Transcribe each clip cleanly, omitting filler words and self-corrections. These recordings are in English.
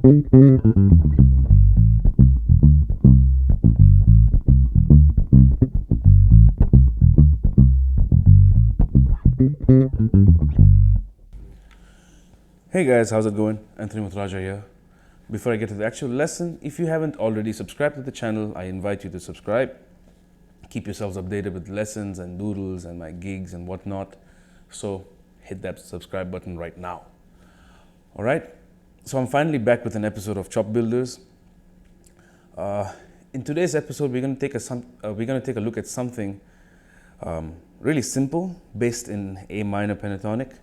Hey guys, how's it going? Muthurajah here. Before I get to the actual lesson, if you haven't already subscribed to the channel, I invite you to subscribe. Keep yourselves updated with lessons and doodles and my gigs and whatnot. So hit that subscribe button right now. All right, so I'm finally back with an episode of Chop Builders. In today's episode, we're going to take a look at something really simple, based in A minor pentatonic.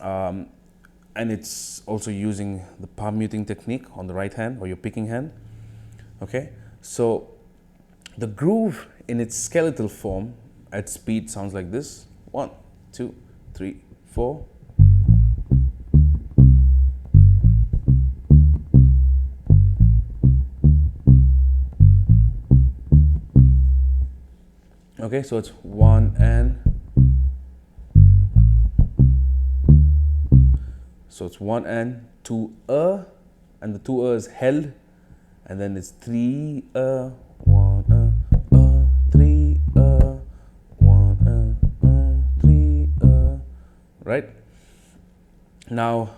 And it's also using the palm muting technique on the right hand or your picking hand. Okay, so the groove in its skeletal form at speed sounds like this: 1, 2, 3, 4. Okay, so it's 1 and. So it's 1 and 2 and the 2 is held, and then it's 3 1 3 1 3 right? Now,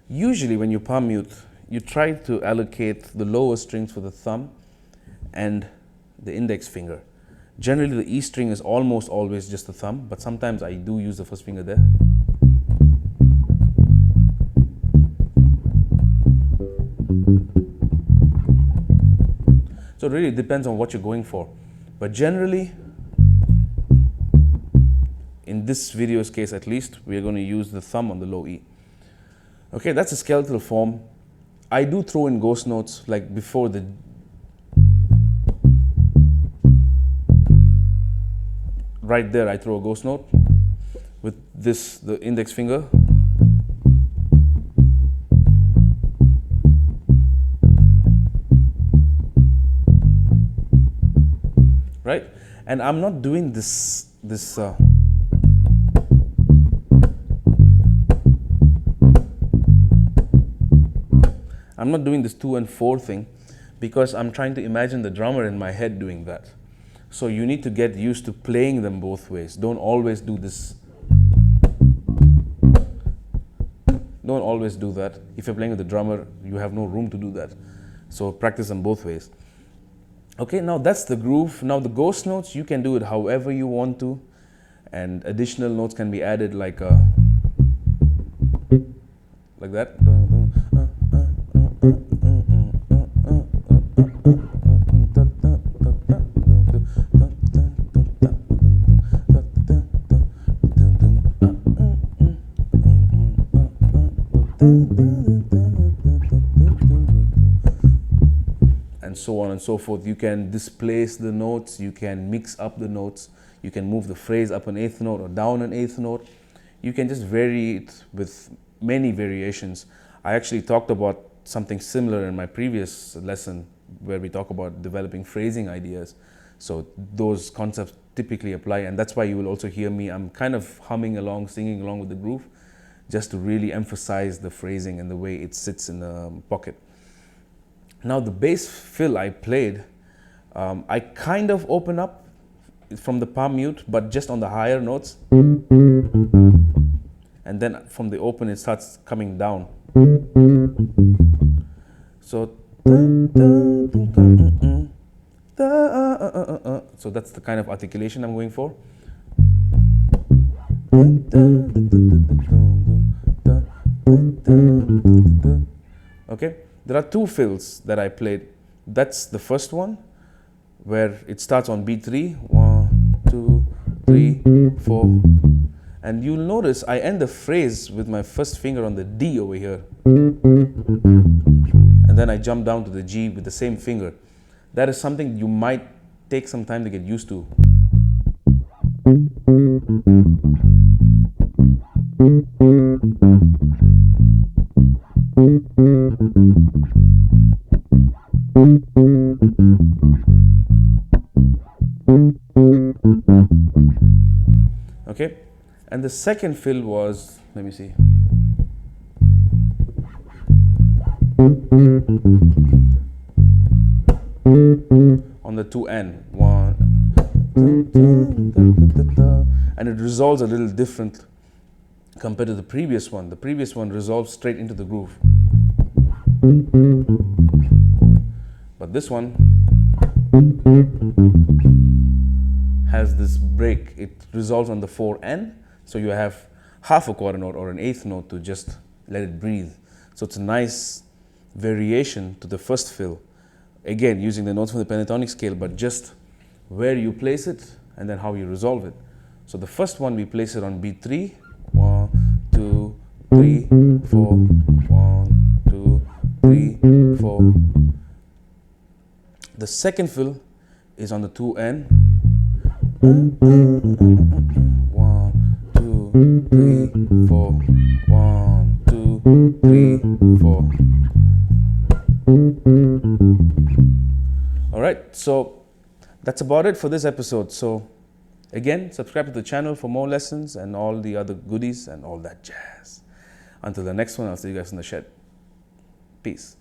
usually when you palm mute, you try to allocate the lower strings for the thumb and the index finger. Generally, the E string is almost always just the thumb, but sometimes I do use the first finger there. So it really depends on what you're going for. But generally, in this video's case at least, we're going to use the thumb on the low E. Okay, that's a skeletal form. I do throw in ghost notes, like before the right there, I throw a ghost note with this, the index finger. Right? And I'm not doing this I'm not doing this 2 and 4 thing, because I'm trying to imagine the drummer in my head doing that. So you need to get used to playing them both ways. Don't always do this. Don't always do that. If you're playing with the drummer, you have no room to do that. So practice them both ways. Okay, now that's the groove. Now the ghost notes, you can do it however you want to, and additional notes can be added like that. And so on and so forth. You can displace the notes, you can mix up the notes, you can move the phrase up an eighth note or down an eighth note. You can just vary it with many variations. I actually talked about something similar in my previous lesson where we talk about developing phrasing ideas. So those concepts typically apply, and that's why you will also hear me, I'm kind of humming along, singing along with the groove, just to really emphasize the phrasing and the way it sits in the pocket. Now the bass fill I played, I kind of open up from the palm mute, but just on the higher notes. And then from the open it starts coming down. So, so that's the kind of articulation I'm going for. Okay, there are 2 fills that I played. That's the first one, where it starts on beat 3, 1, 2, 3, 4. And you'll notice I end the phrase with my first finger on the D over here. And then I jump down to the G with the same finger. That is something you might take some time to get used to. Okay, and the second fill was, let me see. on the 2N. 1, and it resolves a little different compared to the previous one. The previous one resolves straight into the groove. But this one has this break. It resolves on the 4N, so you have half a quarter note or an eighth note to just let it breathe. So it's a nice variation to the first fill. Again, using the notes from the pentatonic scale, but just where you place it and then how you resolve it. So the first one, we place it on beat 3. 1, 2, 3, 4. 1, 2, 3, 4. The second fill is on the 2N. 1, 2, 3, 4. 1, 2, 3, 4. All right, so that's about it for this episode. So again, subscribe to the channel for more lessons and all the other goodies and all that jazz. Until the next one, I'll see you guys in the shed. Peace.